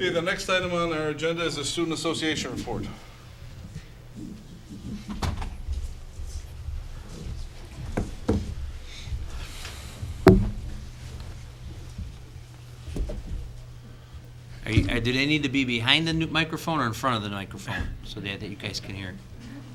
Okay, the next item on our agenda is the Student Association report. Do they need to be behind the microphone or in front of the microphone so that you guys can hear?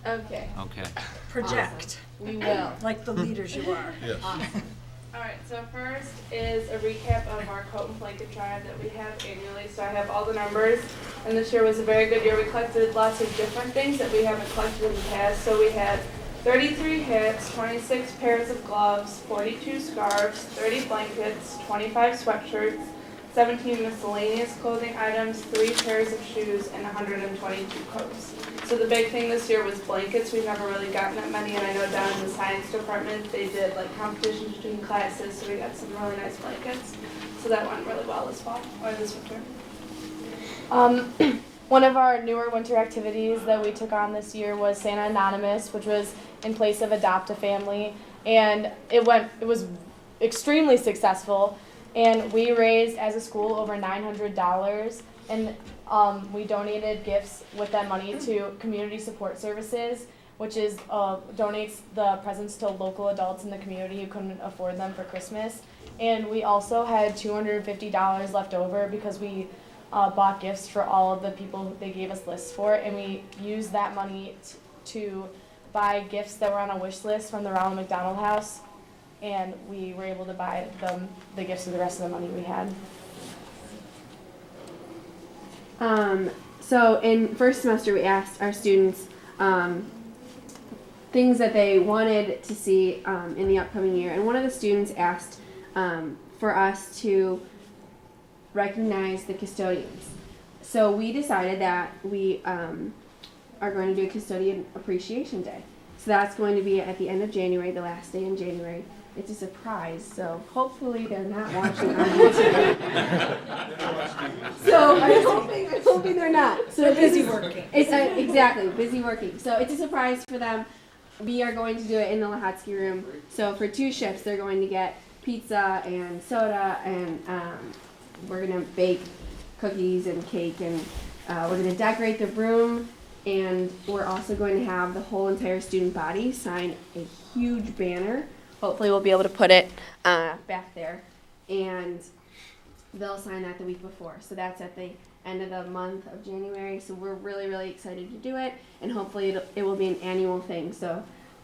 Okay. Okay. Project, We will. like the leaders you are. Yes. All right, so first is a recap of our coat and blanket drive that we have annually. So I have all the numbers, and this year was a very good year. We collected lots of different things that we haven't collected in the past. So we had 33 hats, 26 pairs of gloves, 42 scarves, 30 blankets, 25 sweatshirts, 17 miscellaneous clothing items, 3 pairs of shoes, and 122 coats. So the big thing this year was blankets. We've never really gotten that many, and I know down in the science department they did like competitions between classes, so we got some really nice blankets. So that went really well this fall, or this winter. One of our newer winter activities that we took on this year was Santa Anonymous, which was in place of Adopt a Family, and it was extremely successful. And we raised, as a school, over $900, and we donated gifts with that money to Community Support Services, which is donates the presents to local adults in the community who couldn't afford them for Christmas. And we also had $250 left over because we bought gifts for all of the people who they gave us lists for, and we used that money to buy gifts that were on a wish list from the Ronald McDonald House. And we were able to buy them the gifts with the rest of the money we had. So in first semester, we asked our students things that they wanted to see in the upcoming year. And one of the students asked for us to recognize the custodians. So we decided that we are going to do a Custodian Appreciation Day. So that's going to be at the end of January, the last day in January. It's a surprise, so hopefully they're not watching on YouTube. So I'm hoping they're not. So They're busy working. It's exactly busy working. So it's a surprise for them. We are going to do it in the Lahatsky room. So for 2 shifts, they're going to get pizza and soda, and we're gonna bake cookies and cake, and we're gonna decorate the room, and we're also going to have the whole entire student body sign a huge banner. Hopefully we'll be able to put it back there, and they'll sign that the week before. So that's at the end of the month of January. So we're really, really excited to do it, and hopefully it will be an annual thing. So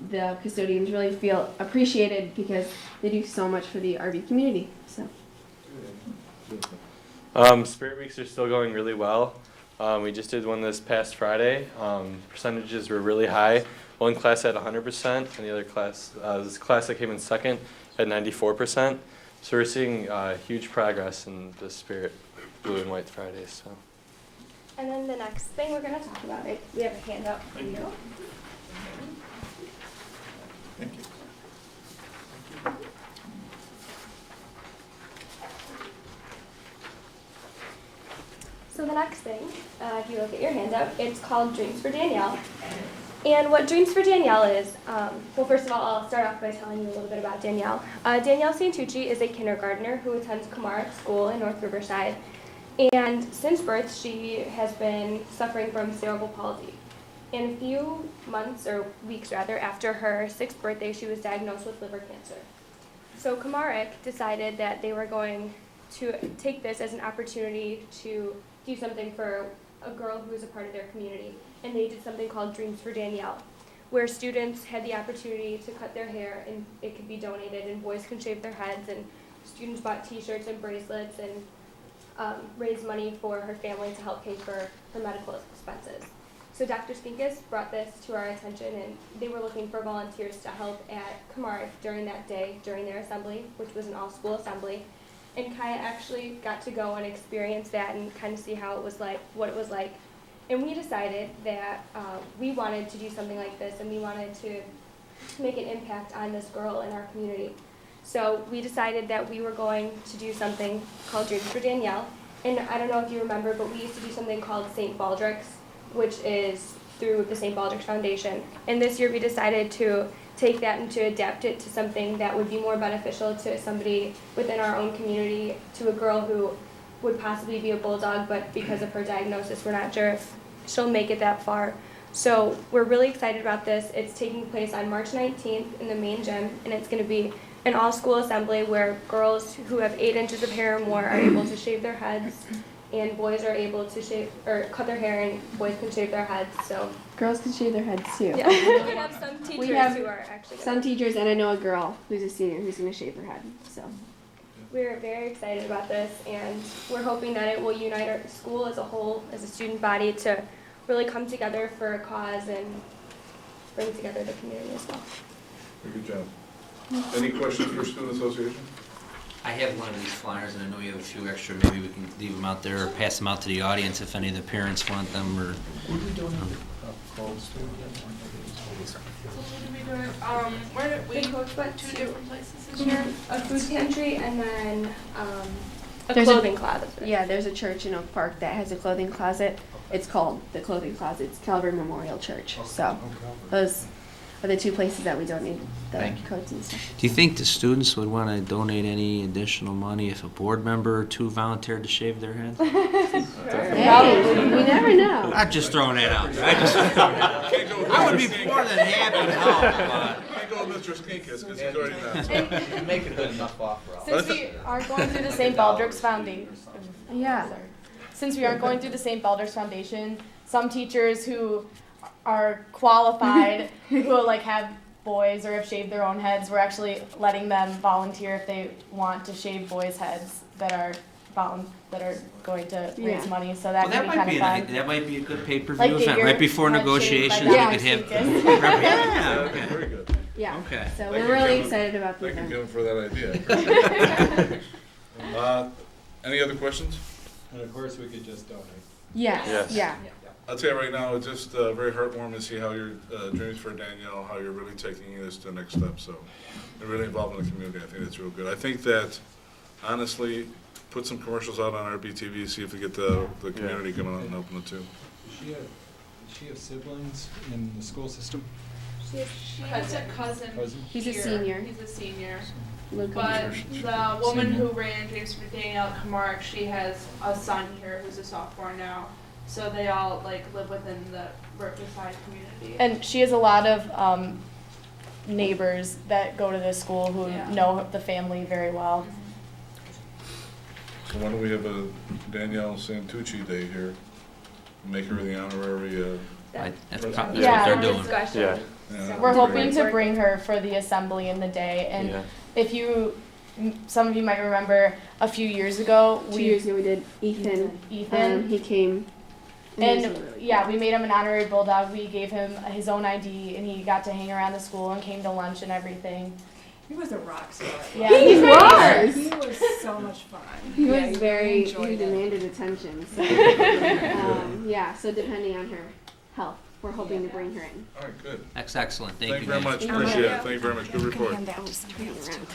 the custodians really feel appreciated because they do so much for the RV community. So. Spirit Weeks are still going really well. We just did one this past Friday. Percentages were really high. One class had 100%, and the other class, this class that came in second, had 94%. So we're seeing huge progress in the Spirit Blue and White Fridays. So. And then the next thing we're going to talk about, we have a handout for you. Thank you. So the next thing, if you look at your handout, it's called Dreams for Danielle. And what Dreams for Danielle is, well, first of all, I'll start off by telling you a little bit about Danielle. Danielle Santucci is a kindergartner who attends Kamara School in North Riverside. And since birth, she has been suffering from cerebral palsy. And a few months, or weeks rather, after her 6th birthday, she was diagnosed with liver cancer. So Kamara decided that they were going to take this as an opportunity to do something for a girl who is a part of their community. And they did something called Dreams for Danielle, where students had the opportunity to cut their hair and it could be donated, and boys can shave their heads, and students bought t-shirts and bracelets and raised money for her family to help pay for her medical expenses. So Dr. Skinkus brought this to our attention, and they were looking for volunteers to help at Kamara during that day, during their assembly, which was an all-school assembly. And Kaya actually got to go and experience that and kind of see how it was like, what it was like. And we decided that we wanted to do something like this, and we wanted to make an impact on this girl in our community. So we decided that we were going to do something called Dreams for Danielle. And I don't know if you remember, but we used to do something called St. Baldrick's, which is through the St. Baldrick's Foundation. And this year we decided to take that and to adapt it to something that would be more beneficial to somebody within our own community, to a girl who would possibly be a bulldog, but because of her diagnosis, we're not sure if she'll make it that far. So we're really excited about this. It's taking place on March 19th in the main gym, and it's going to be an all-school assembly where girls who have 8 inches of hair or more are able to shave their heads, and boys are able to shave or cut their hair, and boys can shave their heads. So Girls can shave their heads too. yeah, we have some teachers have who are actually gonna. Some teachers, and I know a girl who's a senior who's going to shave her head. So We're very excited about this, and we're hoping that it will unite our school as a whole, as a student body, to really come together for a cause and bring together the community as well. Very good job. Any questions for Student Association? I have one of these flyers, and I know you have a few extra. Maybe we can leave them out there or pass them out to the audience if any of the parents want them. Or What did we do? Where did We we coach went two to different places this year? a food pantry and then a There's a- clothing closet. yeah, there's a church in Oak Park that has a clothing closet. It's called the Clothing Closet. It's Calvary Memorial Church. So those are the 2 places that we donate the Thank you. coats and stuff. do you think the students would want to donate any additional money if a board member or 2 volunteered to shave their heads? Hey, we never know. I'm just throwing that out there. I would be more than happy to help. Can't go with Mr. Skinkus because he's already done. Make a good enough offer. Since we aren't going through the St. Baldrick's Foundation, Yeah. since we aren't going through the St. Baldrick's Foundation, some teachers who are qualified, who like have boys or have shaved their own heads, we're actually letting them volunteer if they want to shave boys' heads that are going to raise Yeah. money. So that Well, can be kind of fun. that might be a good pay-per-view Like event get your right before head shaved by negotiations. Dr. We could have. Skinkus. Yeah. Okay. Very good. Yeah. Okay. So Thank we're you, really Kevin. excited about the Thank you, event. Kevin, for that idea. Any other questions? And of course, we could just donate. Yes. Yes. Yeah. I'll tell you right now, it's just very heartwarming to see how you're, Dreams for Danielle, how you're really taking this to the next step. So you're really involved in the community. I think that's real good. I think that, honestly, put some commercials out on RBTV, see if we get the community coming out and helping it too. Does she have siblings in the school system? She has a cousin. Cousin? He's a here. senior. He's a senior. Luke But the woman who ran Dreams for Danielle Camargue, she has a son here who's a sophomore now. So they all like live within the Riverside community. And she has a lot of neighbors that go to this school who Yeah. know the family very well. So why don't we have a Danielle Santucci Day here? Make her the honorary, That's Yeah. what Yeah. they're doing. Discussion. Yeah. yeah. We're hoping Great. to bring her for the assembly in the day. And Yeah. if you, some of you might remember, a few years ago, 2 years ago we did Ethan. Ethan, He came. it was and really yeah, cool. we made him an honorary bulldog. We gave him his own ID, and he got to hang around the school and came to lunch and everything. He was a rock star. Yeah, He he's was. He was so much fun. He Yeah, was very, enjoyed he it. demanded attention. So, yeah, so depending on her health, we're hoping to bring her in. All right, good. That's excellent. Thank Thank you you very guys. much. Appreciate it. Thank you very much. Good report. Bring her around.